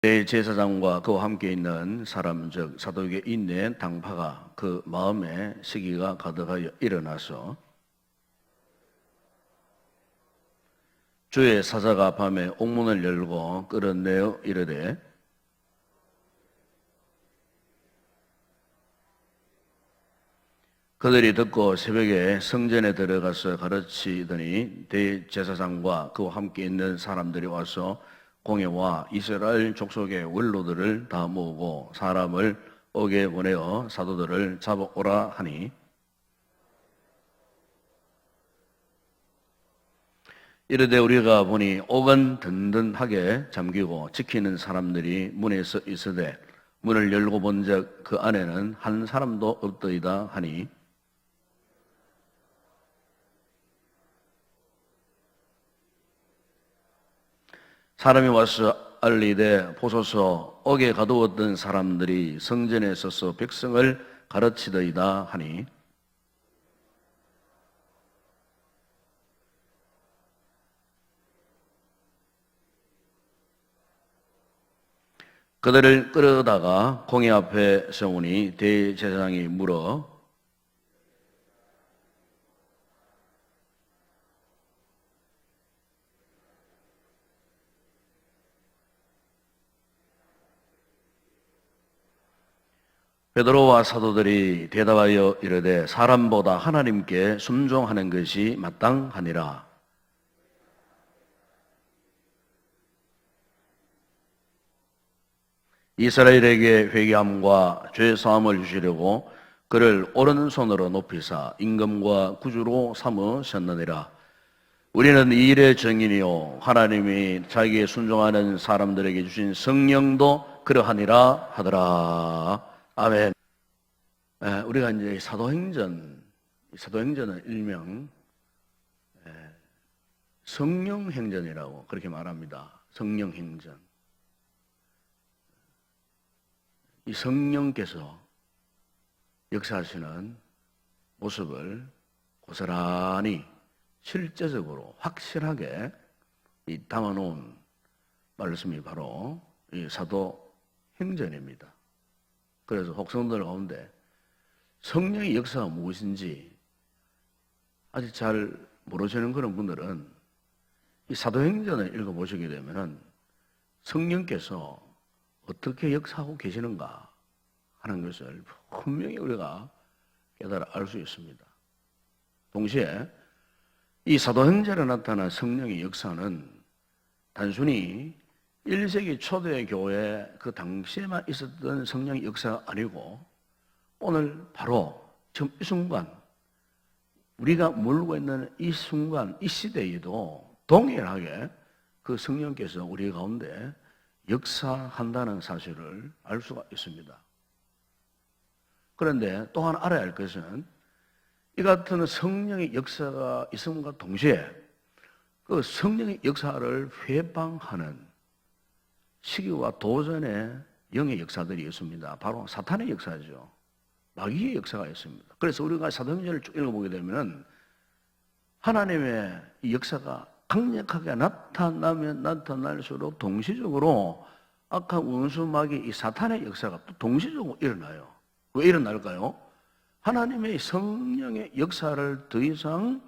대제사장과 그와 함께 있는 사람 즉 사도에게 인내 당파가 그 마음에 시기가 가득하여 일어나서 주의 사자가 밤에 옥문을 열고 끌어내어 이르되 그들이 듣고 새벽에 성전에 들어가서 가르치더니 대제사장과 그와 함께 있는 사람들이 와서 공회와 이스라엘 족속의 원로들을 다 모으고 사람을 옥에 보내어 사도들을 잡아오라 하니 이르되 우리가 보니 옥은 든든하게 잠기고 지키는 사람들이 문에 서 있으되 문을 열고 본즉 그 안에는 한 사람도 없더이다 하니 사람이 와서 알리되 보소서 옥에 가두었던 사람들이 성전에 서서 백성을 가르치더이다 하니 그들을 끌어다가 공회 앞에 세우니 대제사장이 물어 베드로와 사도들이 대답하여 이르되 사람보다 하나님께 순종하는 것이 마땅하니라. 이스라엘에게 회개함과 죄 사함을 주시려고 그를 오른손으로 높이사 임금과 구주로 삼으셨느니라. 우리는 이 일의 증인이요 하나님이 자기에 순종하는 사람들에게 주신 성령도 그러하니라 하더라. 아멘. 우리가 이제 사도행전은 일명 성령행전이라고 그렇게 말합니다. 성령행전. 이 성령께서 역사하시는 모습을 고스란히 실제적으로 확실하게 담아놓은 말씀이 바로 이 사도행전입니다. 그래서 혹성들 가운데 성령의 역사가 무엇인지 아직 잘 모르시는 그런 분들은 이 사도행전을 읽어보시게 되면은 성령께서 어떻게 역사하고 계시는가 하는 것을 분명히 우리가 깨달아 알 수 있습니다. 동시에 이 사도행전에 나타난 성령의 역사는 단순히 1세기 초대 교회 그 당시에만 있었던 성령의 역사가 아니고 오늘 바로 지금 이 순간 우리가 몰고 있는 이 순간 이 시대에도 동일하게 그 성령께서 우리 가운데 역사한다는 사실을 알 수가 있습니다. 그런데 또 하나 알아야 할 것은 이 같은 성령의 역사가 있음과 동시에 그 성령의 역사를 회방하는 시기와 도전의 영의 역사들이 있습니다. 바로 사탄의 역사죠. 마귀의 역사가 있습니다. 그래서 우리가 사도행전을 쭉 읽어보게 되면 하나님의 이 역사가 강력하게 나타나면 나타날수록 동시적으로 악한 원수 마귀 이 사탄의 역사가 또 동시적으로 일어나요. 왜 일어날까요? 하나님의 성령의 역사를 더 이상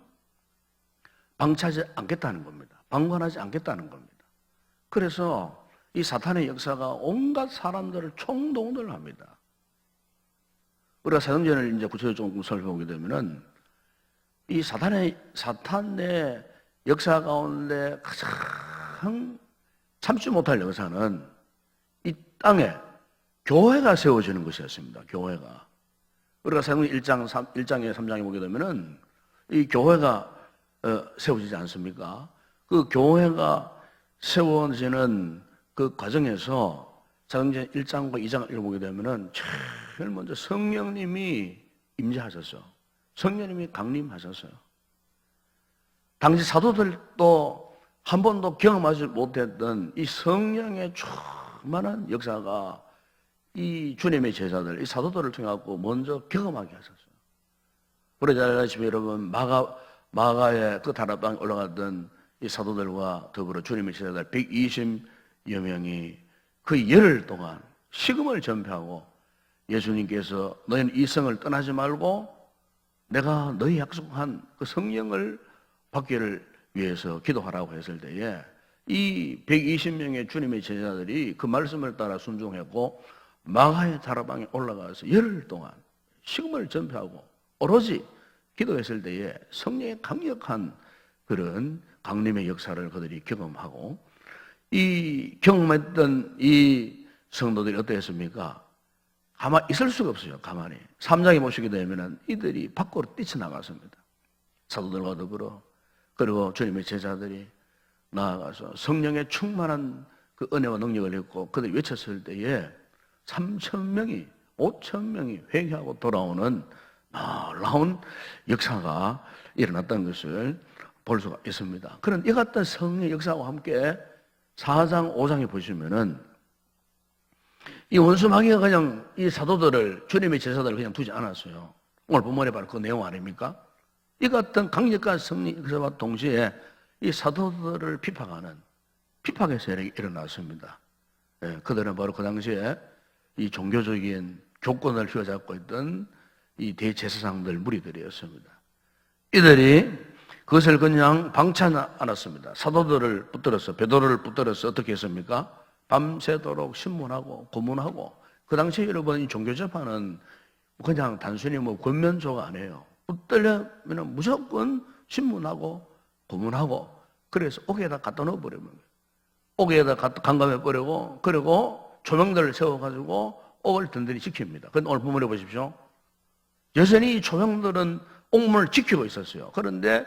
방치하지 않겠다는 겁니다. 방관하지 않겠다는 겁니다. 그래서 이 사탄의 역사가 온갖 사람들을 총동원을 합니다. 우리가 사도행전을 이제 구체적으로 조금 살펴보게 되면은 이 사탄의 역사 가운데 가장 참지 못할 역사는 이 땅에 교회가 세워지는 것이었습니다. 교회가. 우리가 사도행전 1장에 3장에 보게 되면은 이 교회가 세워지지 않습니까? 그 교회가 세워지는 그 과정에서 사도행전 1장과 2장을 읽어보게 되면은 제일 먼저 성령님이 임재하셨어요. 성령님이 강림하셨어요. 당시 사도들도 한 번도 경험하지 못했던 이 성령의 충만한 역사가 이 주님의 제자들, 이 사도들을 통해 갖고 먼저 경험하게 하셨어요. 우리 잘 아시면 여러분 마가의 그 다락방에 올라갔던 이 사도들과 더불어 주님의 제자들 120여 명이 그 열흘 동안 식음을 전폐하고 예수님께서 너희는 이 성을 떠나지 말고 내가 너희 약속한 그 성령을 받기를 위해서 기도하라고 했을 때에 이 120명의 주님의 제자들이 그 말씀을 따라 순종했고 마가의 다락방에 올라가서 열흘 동안 식음을 전폐하고 오로지 기도했을 때에 성령의 강력한 그런 강림의 역사를 그들이 경험하고 이 경험했던 이 성도들이 어땠습니까? 가만히 있을 수가 없어요. 가만히. 3장에 보시게 되면 이들이 밖으로 뛰쳐나갔습니다. 사도들과 더불어 그리고 주님의 제자들이 나아가서 성령의 충만한 그 은혜와 능력을 했고 그들이 외쳤을 때에 3,000명이 5,000명이 회개하고 돌아오는 놀라운 역사가 일어났다는 것을 볼 수가 있습니다. 그런 이 같은 성령의 역사와 함께 4장, 5장에 보시면은 이 원수 마귀가 그냥 이 사도들을 주님의 제자들을 그냥 두지 않았어요. 오늘 본문에 바로 그 내용 아닙니까? 이 같은 강력한 성령 역사와 동시에 이 사도들을 피파하는 피파의 세력이 일어났습니다. 예, 그들은 바로 그 당시에 이 종교적인 교권을 휘어잡고 있던 이 대제사장들 무리들이었습니다. 이들이 그것을 그냥 방치하지 않았습니다. 사도들을 붙들어서 베드로를 붙들어서 어떻게 했습니까? 밤새도록 신문하고 고문하고 그 당시에 여러분 이 종교재판은 그냥 단순히 뭐 권면조가 아니에요. 붙들려면 무조건 신문하고 고문하고 그래서 옥에다 갖다 넣어버리면 옥에다 감감해버리고 그리고 조명들을 세워가지고 옥을 든든히 지킵니다. 그런데 오늘 본문에 보십시오. 여전히 이 조명들은 옥문을 지키고 있었어요. 그런데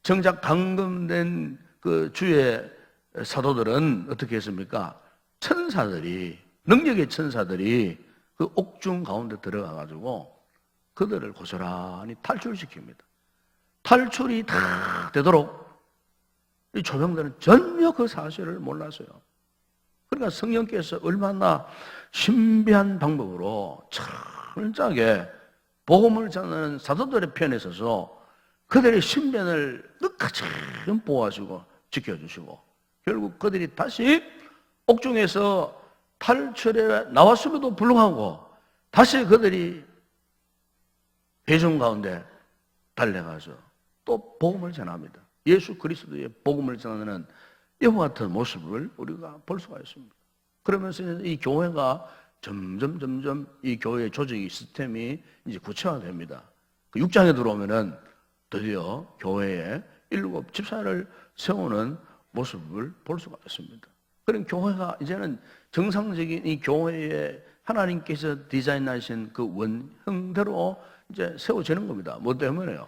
정작 감금된 그 주의 사도들은 어떻게 했습니까? 천사들이 능력의 천사들이 그 옥중 가운데 들어가가지고 그들을 고스란히 탈출시킵니다. 탈출이 다 되도록 이 조명들은 전혀 그 사실을 몰랐어요. 그러니까 성령께서 얼마나 신비한 방법으로 철저하게 복음을 전하는 사도들의 편에 서서 그들의 신변을 끝까지 보호하시고 지켜주시고 결국 그들이 다시 옥중에서 탈출해 나왔음에도 불구하고 다시 그들이 회중 가운데 달려가서 또 복음을 전합니다. 예수 그리스도의 복음을 전하는 이와 같은 모습을 우리가 볼 수가 있습니다. 그러면서 이 교회가 점점 이 교회의 조직이 시스템이 이제 구체화됩니다. 그 6장에 들어오면은 드디어 교회에 7 집사를 세우는 모습을 볼 수가 있습니다. 그런 교회가 이제는 정상적인 이 교회에 하나님께서 디자인하신 그 원형대로 이제 세워지는 겁니다. 뭐 때문에요?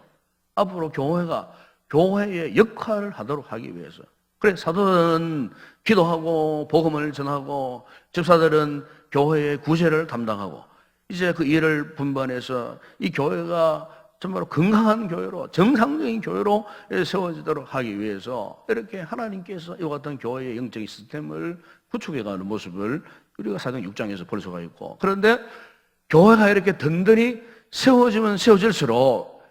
앞으로 교회가 교회의 역할을 하도록 하기 위해서. 그래 사도들은 기도하고 복음을 전하고 집사들은 교회의 구제를 담당하고 이제 그 일을 분반해서 이 교회가 정말로 건강한 교회로 정상적인 교회로 세워지도록 하기 위해서 이렇게 하나님께서 이와 같은 교회의 영적인 시스템을 구축해가는 모습을 우리가 사도행 6장에서 볼 수가 있고 그런데 교회가 이렇게 든든히 세워지면 세워질수록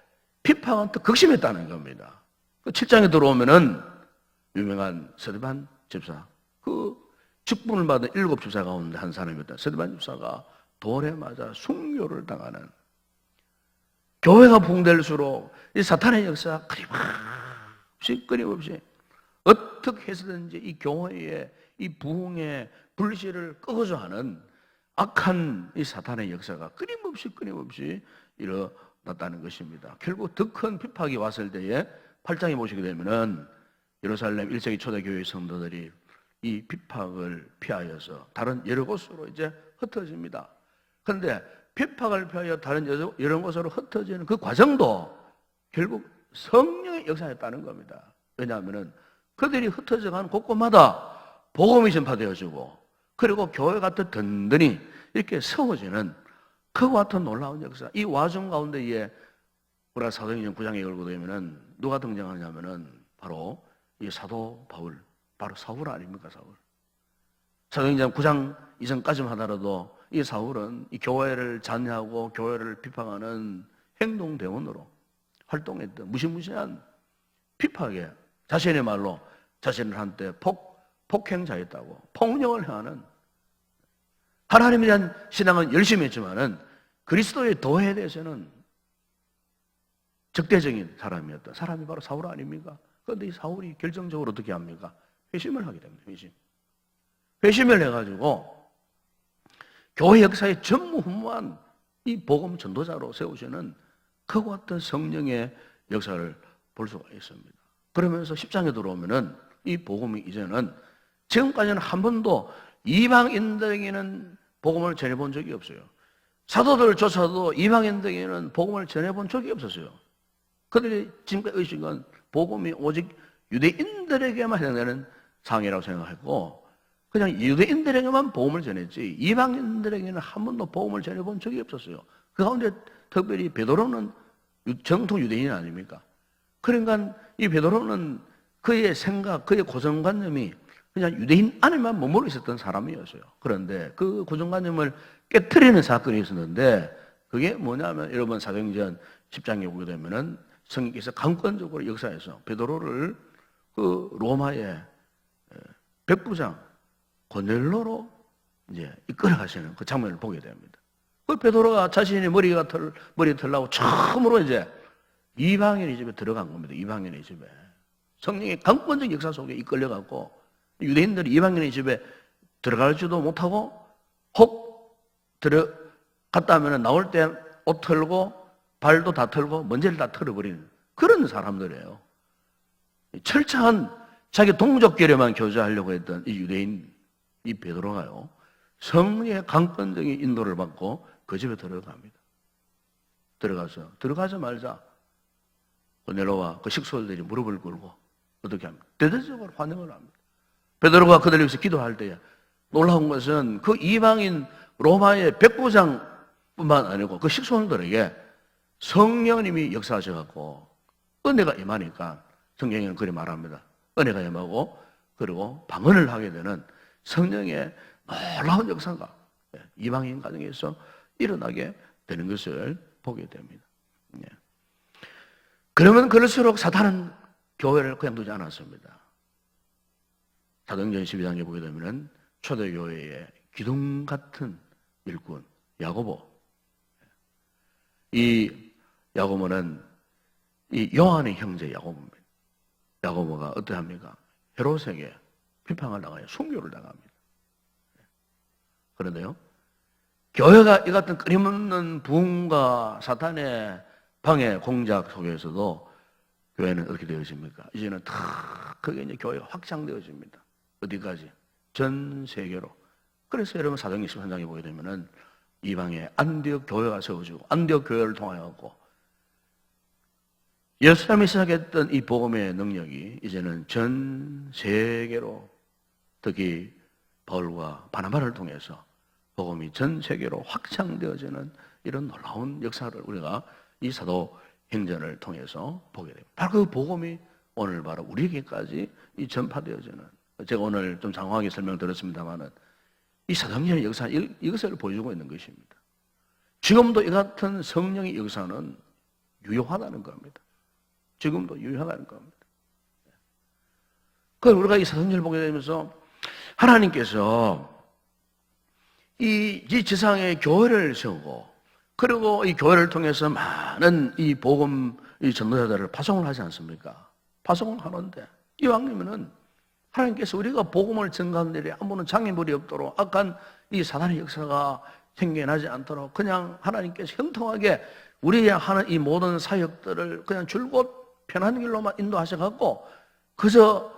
비판은 또 극심했다는 겁니다. 7장에 들어오면은 유명한 스데반 집사 그 직분을 받은 7 집사 가운데 한 사람이었다. 스데반 집사가 돌에 맞아 순교를 당하는 교회가 붕댈수록 이 사탄의 역사가 끊임없이 어떻게 해서든지 이 교회의 이 부흥의 불씨를 끄고자 하는 악한 이 사탄의 역사가 끊임없이 일어났다는 것입니다. 결국 더 큰 핍박이 왔을 때에 8장에 보시게 되면은 예루살렘 1세기 초대교회 성도들이 이 핍박을 피하여서 다른 여러 곳으로 이제 흩어집니다. 그런데 핍박을 피하여 다른 여러 곳으로 흩어지는 그 과정도 결국 성령의 역사였다는 겁니다. 왜냐하면 그들이 흩어져가는 곳곳마다 복음이 전파되어지고 그리고 교회가 또 든든히 이렇게 세워지는 그와 같은 놀라운 역사. 이 와중 가운데에 우리가 사도행전 9장에 열고 되면은 누가 등장하냐면은 바로 이 사도 바울, 바로 사울 아닙니까, 사울. 사도행전 9장 이전까지만 하더라도 이 사울은 이 교회를 잔해하고 교회를 비판하는 행동대원으로 활동했던 무시무시한 핍박에 자신의 말로 자신을 한때 폭행자였다고 폭력을 행하는 하나님에 대한 신앙은 열심히 했지만은 그리스도의 도에 대해서는 적대적인 사람이었던 사람이 바로 사울 아닙니까? 그런데 이 사울이 결정적으로 어떻게 합니까? 회심을 하게 됩니다. 회심을 해가지고 교회 역사의 전무후무한 이 복음 전도자로 세우시는 크고 같은 성령의 역사를 볼 수가 있습니다. 그러면서 10장에 들어오면은 이 복음이 이제는 지금까지는 한 번도 이방인들에게는 복음을 전해본 적이 없어요. 사도들조차도 이방인들에게는 복음을 전해본 적이 없었어요. 그들이 지금까지 의식은 복음이 오직 유대인들에게만 해당되는 상이라고 생각했고 그냥 유대인들에게만 복음을 전했지 이방인들에게는 한 번도 복음을 전해본 적이 없었어요. 그 가운데 특별히 베드로는 정통 유대인 아닙니까? 그러니까 이 베드로는 그의 생각, 그의 고정관념이 그냥 유대인 안에만 머물러 있었던 사람이었어요. 그런데 그 고정관념을 깨트리는 사건이 있었는데 그게 뭐냐면 여러분 사도행전 10장에 보게 되면은 성경께서 강권적으로 역사에서 베드로를 그 로마의 백부장 고넬로로 이제 이끌어 가시는 그 장면을 보게 됩니다. 그 베드로가 자신의 머리 털라고 처음으로 이제 이방인의 집에 들어간 겁니다. 이방인의 집에. 성령의 강권적 역사 속에 이끌려갖고 유대인들이 이방인의 집에 들어갈지도 못하고 혹 들어갔다 하면 나올 때 옷 털고 발도 다 털고 먼지를 다 털어버리는 그런 사람들이에요. 철저한 자기 동족끼리만 교제하려고 했던 이 유대인 이 베드로가요. 성령의 강권적인 인도를 받고 그 집에 들어갑니다. 들어가자마자 고넬로와 그 식솔들이 무릎을 꿇고 어떻게 합니까? 대대적으로 환영을 합니다. 베드로가 그들을 위해서 기도할 때에 놀라운 것은 그 이방인 로마의 백부장뿐만 아니고 그 식솔들에게 성령님이 역사하셔갖고 은혜가 임하니까 성경에는 그리 말합니다. 은혜가 임하고 그리고 방언을 하게 되는 성령의 놀라운 역사가 이방인 가정에서 일어나게 되는 것을 보게 됩니다. 그러면 그럴수록 사탄은 교회를 그냥 두지 않았습니다. 사도행전 12장에 보게 되면 초대교회의 기둥 같은 일꾼 야고보, 이 야고보는 이 요한의 형제 야고보입니다. 야고보가 어떠합니까? 헤롯에게 비방을 당하여 순교를 당합니다. 그런데요, 교회가 이 같은 끊임없는 부흥과 사탄의 방해 공작 속에서도 교회는 어떻게 되어집니까? 이제는 다 그게 이제 교회가 확장되어집니다. 어디까지? 전 세계로. 그래서 여러분 사도행전 13장에 보게 되면은 이방에 안디옥 교회가 세워지고 안디옥 교회를 통하여갖고 예루살렘이 시작했던 이 복음의 능력이 이제는 전 세계로 특히 바울과 바나바를 통해서 복음이 전 세계로 확장되어지는 이런 놀라운 역사를 우리가 이 사도행전을 통해서 보게 됩니다. 바로 그 복음이 오늘 바로 우리에게까지 이 전파되어지는, 제가 오늘 좀 장황하게 설명드렸습니다만은 이 사도행전의 역사 이것을 보여주고 있는 것입니다. 지금도 이 같은 성령의 역사는 유효하다는 겁니다. 지금도 유효하다는 겁니다. 그럼 우리가 이 사도행전을 보게 되면서 하나님께서 이 지상의 교회를 세우고 그리고 이 교회를 통해서 많은 이 복음 이 전도자들을 파송을 하지 않습니까? 파송을 하는데 이왕이면은 하나님께서 우리가 복음을 전가하는 일에 아무런 장애물이 없도록 악한 이 사단의 역사가 생겨나지 않도록 그냥 하나님께서 형통하게 우리의 하는 이 모든 사역들을 그냥 줄곧 편한 길로만 인도하셔갖고 그저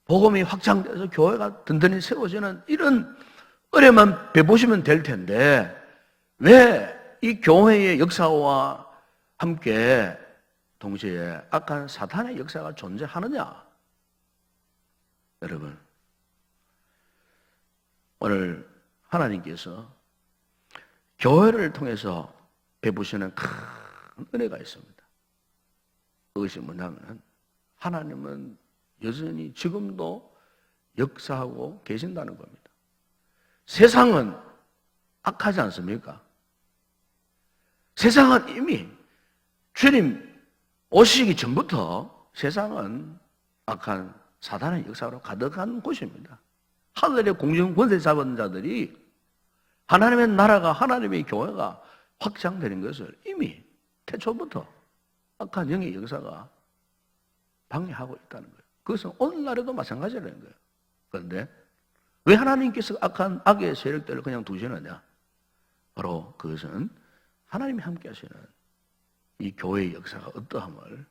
복음이 확장돼서 교회가 든든히 세워지는 이런 은혜만 베푸시면 될 텐데 왜 이 교회의 역사와 함께 동시에 악한 사탄의 역사가 존재하느냐? 여러분, 오늘 하나님께서 교회를 통해서 베푸시는 큰 은혜가 있습니다. 그것이 뭐냐면 하나님은 여전히 지금도 역사하고 계신다는 겁니다. 세상은 악하지 않습니까? 세상은 이미 주님 오시기 전부터 세상은 악한 사단의 역사로 가득한 곳입니다. 하늘의 공중 권세 잡은 자들이 하나님의 나라가, 하나님의 교회가 확장되는 것을 이미 태초부터 악한 영의 역사가 방해하고 있다는 거예요. 그것은 오늘날에도 마찬가지라는 거예요. 그런데 왜 하나님께서 악한 악의 세력들을 그냥 두시느냐? 바로 그것은 하나님이 함께 하시는 이 교회의 역사가 어떠함을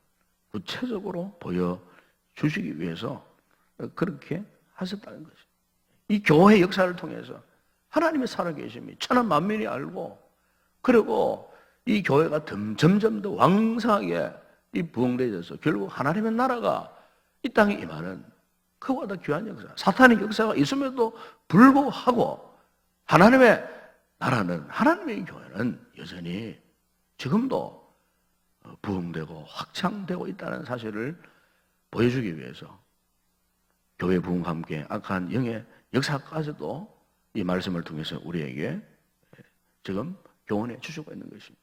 구체적으로 보여주시기 위해서 그렇게 하셨다는 것이죠. 이 교회의 역사를 통해서 하나님의 살아계심이 천하 만민이 알고, 그리고 이 교회가 점점 더 왕성하게 부흥되어서 결국 하나님의 나라가 이 땅에 임하는 그보다 더 귀한 역사, 사탄의 역사가 있음에도 불구하고 하나님의 나라는, 하나님의 교회는 여전히 지금도 부흥되고 확장되고 있다는 사실을 보여주기 위해서 교회 부흥과 함께 악한 영의 역사까지도 이 말씀을 통해서 우리에게 지금 교훈해 주시고 있는 것입니다.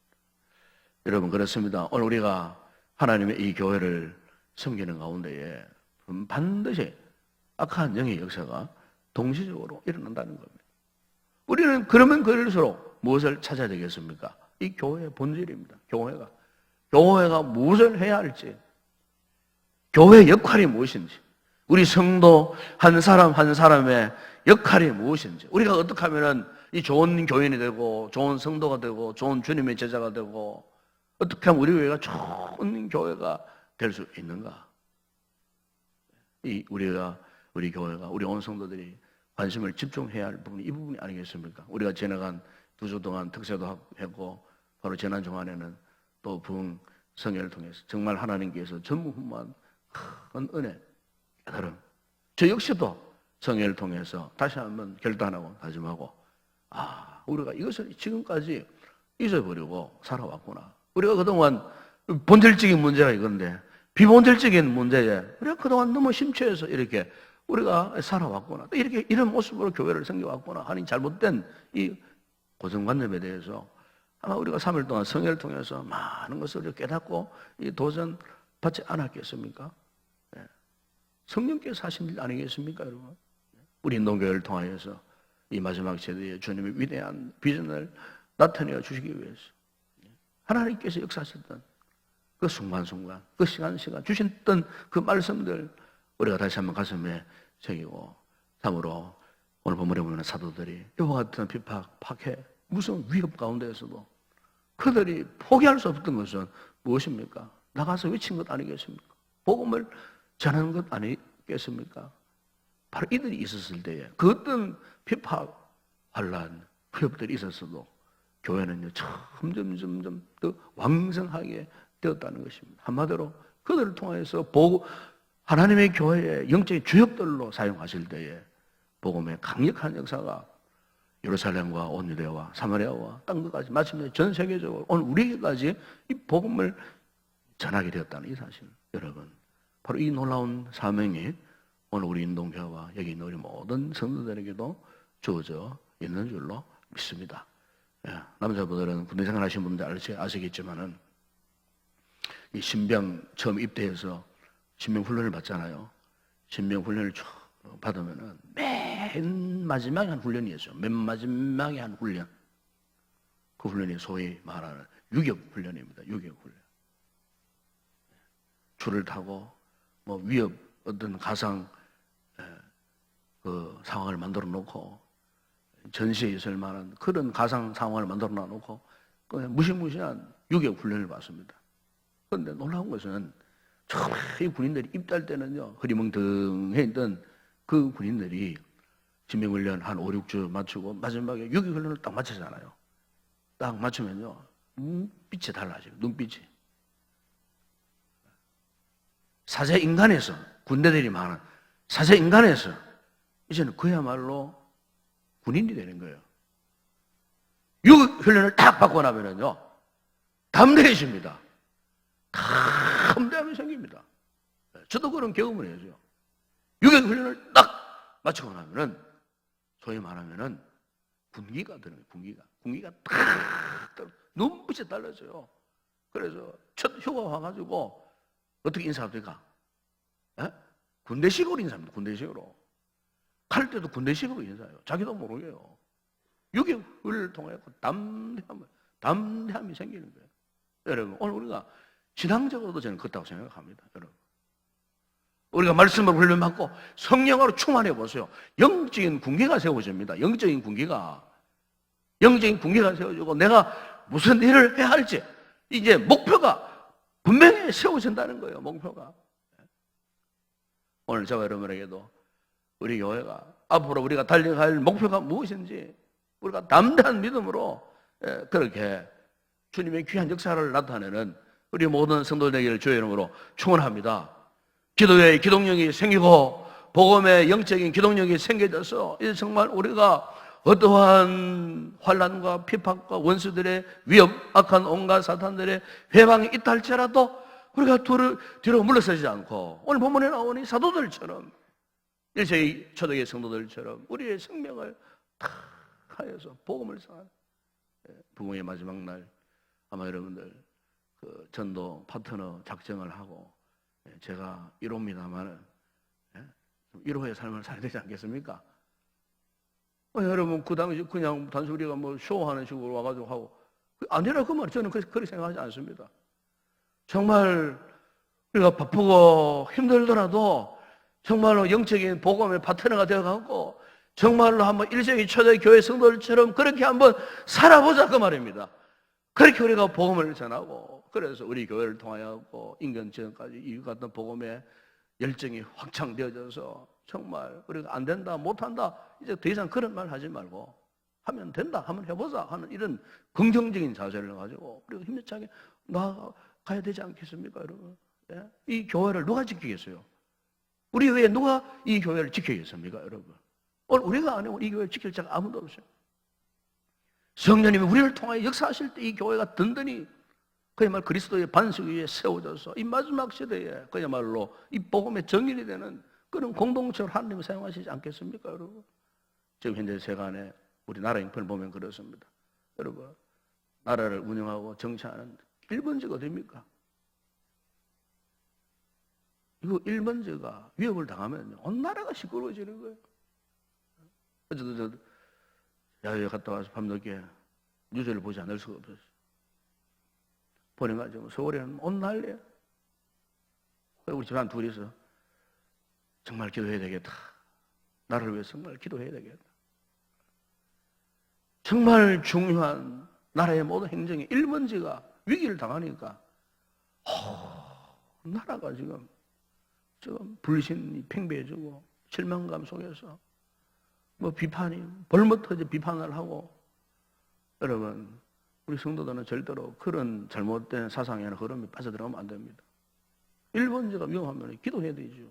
여러분, 그렇습니다. 오늘 우리가 하나님의 이 교회를 섬기는 가운데에 반드시 악한 영의 역사가 동시적으로 일어난다는 겁니다. 우리는 그러면 그럴수록 무엇을 찾아야 되겠습니까? 이 교회의 본질입니다. 교회가 무엇을 해야 할지, 교회의 역할이 무엇인지, 우리 성도 한 사람 한 사람의 역할이 무엇인지, 우리가 어떻게 하면 이 좋은 교인이 되고 좋은 성도가 되고 좋은 주님의 제자가 되고 어떻게 하면 우리 교회가 좋은 교회가 될 수 있는가? 우리 교회가, 우리 온 성도들이 관심을 집중해야 할 부분이 이 부분이 아니겠습니까? 우리가 지나간 2주 동안 특세도 했고, 바로 지난 주간에는 또 부흥 성회를 통해서 정말 하나님께서 전무후무한 큰 은혜, 깨달음, 저 역시도 성회를 통해서 다시 한번 결단하고 다짐하고, 우리가 이것을 지금까지 잊어버리고 살아왔구나. 우리가 그동안 본질적인 문제가 이건데 비본질적인 문제에 우리가 그동안 너무 심취해서 이렇게 우리가 살아왔구나, 또 이런 모습으로 교회를 섬겨왔구나 하는 잘못된 이 고정관념에 대해서 아마 우리가 3일 동안 성회를 통해서 많은 것을 깨닫고 이 도전받지 않았겠습니까? 성령께서 하신 일 아니겠습니까, 여러분? 우리 인동교회를 통하여서 이 마지막 세대에 주님의 위대한 비전을 나타내어 주시기 위해서 하나님께서 역사하셨던 그 순간순간, 그 시간 주셨던 그 말씀들 우리가 다시 한번 가슴에 새기고, 참으로 오늘 본문에 보면 사도들이 이와 같은 비박, 박해, 무슨 위협 가운데에서도 그들이 포기할 수 없던 것은 무엇입니까? 나가서 외친 것 아니겠습니까? 복음을 전하는 것 아니겠습니까? 바로 이들이 있었을 때에 그 어떤 비박, 환란, 위협들이 있었어도 교회는요 점점 더 왕성하게 되었다는 것입니다. 한마디로 그들을 통해서 하나님의 교회의 영적인 주역들로 사용하실 때에 복음의 강력한 역사가 예루살렘과 온 유대와 사마리아와 땅 끝까지 마침내 전 세계적으로 오늘 우리에게까지 이 복음을 전하게 되었다는 이 사실, 여러분, 바로 이 놀라운 사명이 오늘 우리 인동교회와 여기 있는 우리 모든 성도들에게도 주어져 있는 줄로 믿습니다. 남자분들은 군대 생활하신 분들 아시겠지만은 이 신병 처음 입대해서 신병 훈련을 받잖아요. 신병 훈련을 쭉 받으면은 맨 마지막에 한 훈련이었죠. 맨 마지막에 한 훈련. 그 훈련이 소위 말하는 유격 훈련입니다. 유격 훈련. 줄을 타고 위협, 어떤 가상 그 상황을 만들어 놓고 전시에 있을 만한 그런 가상 상황을 만들어 놓고 무시무시한 유격 훈련을 받습니다. 그런데 놀라운 것은 처음에 이 군인들이 입대할 때는요, 흐리멍텅해 있던 그 군인들이 진병훈련 한 5, 6주 마치고 마지막에 유격훈련을 딱 마치잖아요. 딱 맞추면요, 눈빛이 달라져요. 눈빛이. 사제인간에서, 군대들이 많은 사제인간에서 이제는 그야말로 군인이 되는 거예요. 유격훈련을 딱 받고 나면은요, 담대해집니다. 담대함이 생깁니다. 저도 그런 경험을 해야죠. 유격훈련을 딱 마치고 나면은 소위 말하면은 군기가 드는 거예요. 군기가 딱 눈빛이 달라져요. 그래서 첫 휴가 와가지고 어떻게 인사합니까? 군대식으로 인사합니다. 군대식으로. 갈 때도 군대식으로 인사해요. 자기도 모르게요. 유격을 통해 담대함이 생기는 거예요. 여러분, 오늘 우리가 신앙적으로도 저는 그렇다고 생각합니다. 여러분, 우리가 말씀을 훈련받고 성령으로 충만해 보세요. 영적인 군기가 세워집니다. 영적인 군기가 세워지고 내가 무슨 일을 해야 할지 이제 목표가 분명히 세워진다는 거예요. 목표가. 오늘 저와 여러분에게도 우리 교회가 앞으로 우리가 달려갈 목표가 무엇인지 우리가 담대한 믿음으로 그렇게 주님의 귀한 역사를 나타내는 우리 모든 성도 되기를 주의 이름으로 축원합니다. 기도의 기동력이 생기고 복음의 영적인 기동력이 생겨져서 이제 정말 우리가 어떠한 환난과 핍박과 원수들의 위협, 악한 온갖 사탄들의 회방이 있다 할지라도 우리가 뒤로 물러서지 않고 오늘 본문에 나오는 사도들처럼 일세기 초대의 성도들처럼 우리의 생명을 다 하여서 복음을 전하는 부흥의 마지막 날 아마 여러분들 그 전도 파트너 작정을 하고 제가 1호입니다만은 1호의 삶을 살아야 되지 않겠습니까? 여러분 그 당시 그냥 단순 우리가 뭐 쇼하는 식으로 와가지고 하고 아니라 그 말 저는 그렇게 생각하지 않습니다. 정말 우리가 바쁘고 힘들더라도 정말로 영적인 복음의 파트너가 되어가고 정말로 한번 1세기 초대 교회 성도들처럼 그렇게 한번 살아보자 그 말입니다. 그렇게 우리가 복음을 전하고 그래서 우리 교회를 통하여 인간 지금까지 이 같은 복음의 열정이 확장되어져서 정말 우리가 안 된다 못한다 이제 더 이상 그런 말 하지 말고 하면 된다 한번 해보자 하는 이런 긍정적인 자세를 가지고 우리가 힘차게 나아가야 되지 않겠습니까 여러분? 예? 이 교회를 누가 지키겠어요? 우리 외에 누가 이 교회를 지키겠습니까 여러분? 오늘 우리가 안 해도 이 교회를 지킬 자가 아무도 없어요. 성령님이 우리를 통하여 역사하실 때 이 교회가 든든히 그야말로 그리스도의 반석 위에 세워져서 이 마지막 시대에 그야말로 이 복음의 정인이 되는 그런 공동체를 하나님이 사용하시지 않겠습니까 여러분? 지금 현재 세간에 우리 나라 형편을 보면 그렇습니다. 여러분 나라를 운영하고 정치하는 1번째가 어디입니까? 이거 1번째가 위협을 당하면 온 나라가 시끄러워지는 거예요. 어제도 야외에 갔다 와서 밤늦게 뉴스를 보지 않을 수가 없었어요. 보니까 지금 서울에는 온 난리야. 우리 집안 둘이서 정말 기도해야 되겠다. 나를 위해서 정말 기도해야 되겠다. 정말 중요한 나라의 모든 행정이 1번째가 위기를 당하니까 나라가 지금 불신이 팽배해지고 실망감 속에서 뭐 비판이 벌못 터져 비판을 하고 여러분 우리 성도들은 절대로 그런 잘못된 사상이나 흐름에 빠져들어가면 안 됩니다. 1번째가 위험하면 기도해야 되죠.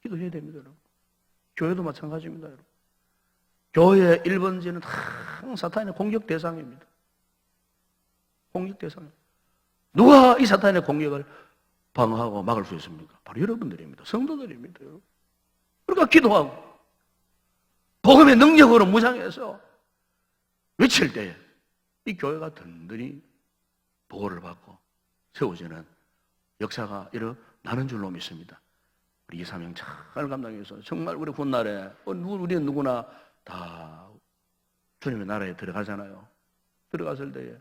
기도해야 됩니다. 여러분. 교회도 마찬가지입니다. 여러분. 교회의 1번째는 항상 사탄의 공격 대상입니다. 공격 대상입니다. 누가 이 사탄의 공격을 방어하고 막을 수 있습니까? 바로 여러분들입니다. 성도들입니다. 여러분. 그러니까 기도하고 복음의 능력으로 무장해서 외칠 때에 이 교회가 든든히 보호를 받고 세워지는 역사가 일어나는 줄로 믿습니다. 우리 이사명 잘 감당해서 정말 우리 훗날에 우리는 누구나 다 주님의 나라에 들어가잖아요. 들어갔을 때에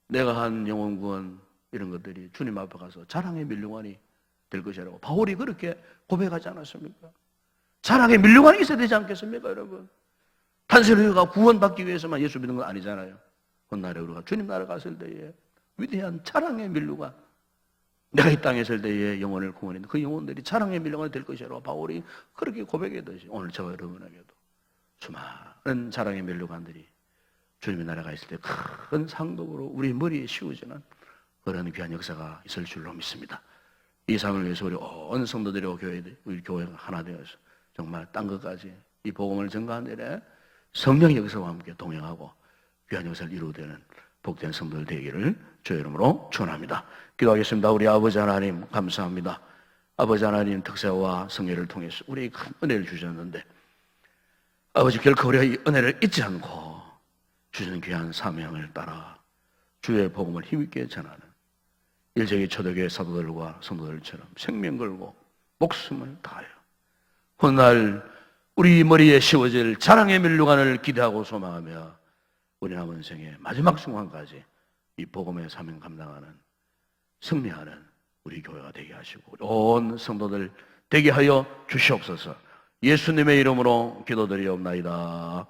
내가 한 영혼 구원 이런 것들이 주님 앞에 가서 자랑의 밀려관이 될 것이라고 바울이 그렇게 고백하지 않았습니까? 자랑의 밀려관이 있어야 되지 않겠습니까 여러분? 단순히 우리가 구원받기 위해서만 예수 믿는 건 아니잖아요. 훗날에 우리가 주님 나라 갔을 때에 위대한 자랑의 밀려관 내가 이 땅에 있을 때에 영혼을 구원했는데 그 영혼들이 자랑의 밀려관이 될 것이라고 바울이 그렇게 고백했듯이 오늘 저와 여러분에게도 수많은 자랑의 밀려관들이 주님의 나라가 있을 때 큰 상독으로 우리 머리에 씌워지는 그런 귀한 역사가 있을 줄로 믿습니다. 이 삶을 위해서 우리 온 성도들이고 우리 교회가 하나 되어서 정말 딴 것까지 이 복음을 전가하는 일에 성령의 역사와 함께 동행하고 귀한 역사를 이루어되는 복된 성도들 되기를 주의 이름으로 축원합니다. 기도하겠습니다. 우리 아버지 하나님 감사합니다. 아버지 하나님 특세와 성례를 통해서 우리에게 큰 은혜를 주셨는데 아버지 결코 우리가 이 은혜를 잊지 않고 주신 귀한 사명을 따라 주의 복음을 힘있게 전하는 일제기 초대교회 사도들과 성도들처럼 생명 걸고 목숨을 다하여 훗날 우리 머리에 씌워질 자랑의 면류관을 기대하고 소망하며 우리 남은 생의 마지막 순간까지 이 복음의 사명 감당하는 승리하는 우리 교회가 되게 하시고 온 성도들 되게 하여 주시옵소서. 예수님의 이름으로 기도드리옵나이다.